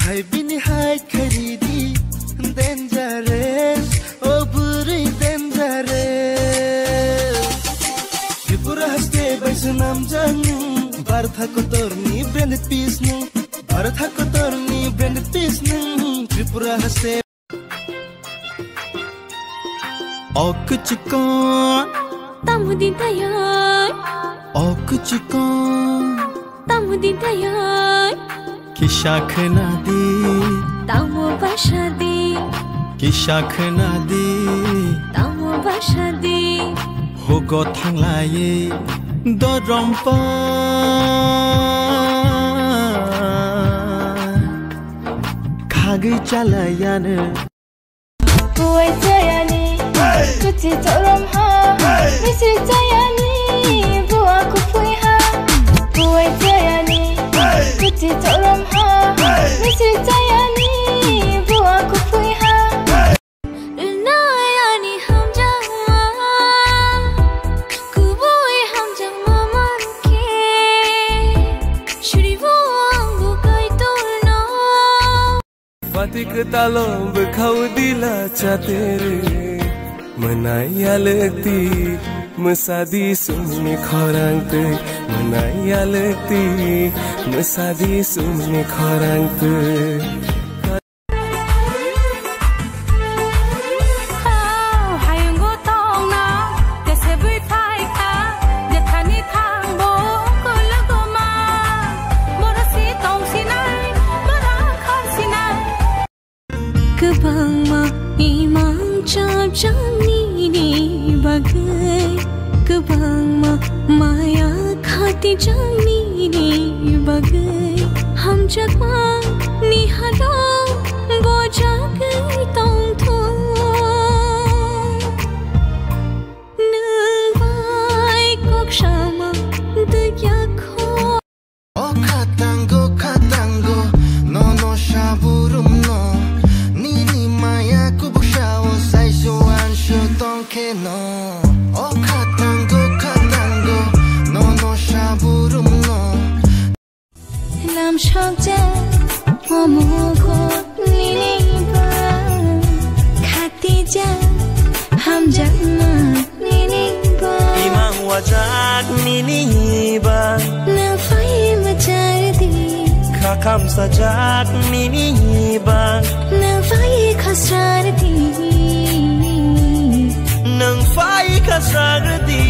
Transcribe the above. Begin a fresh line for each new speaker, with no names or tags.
hai bini hai kharidi dangerous oh buri dangerous Tripura haste baisunam janu Bharatha ko torni branded piece nu Bharatha ko torni branded piece nu Tripura haste Ok chikon
Tamudin tayoy
Ok chikon
Tamudin tayoy
Kishak nadi
Tamu bashadi
Kishak nadi
Tamu bashadi
Hogo thanglaye Dorompa Khagi chalayane
Buai tayani Kuti torom ha Misri tayani Bua kupui ha Buai tayani Kuti torom ha Misri tayani Bua kupui ha Nayani ham jama Kubui ham jama manke Shuri vuangu kai torna
Fatik talom berkau dila chatere Menaya lekti Mesadi sumni khorang te Menaya lekti Mesadi sumni khorang te
Kebang ma imang cap jani ni bagai Kebang ma maya khati jani ni bagai Ham jakma ni hada bo jagai tong tho Nang bai kok shama de yakho
O katango No no shaburum no Nini maya kubushawo Saiso ansho donke no O katango No no shaburum no
Lam shokja Omuko nini ba Khati ja Ham jakma nini ba
Imang wajak nini ba
Na fai majardi
Kakam sajak nini ba
Na fai khasardi
Nang fai kasardi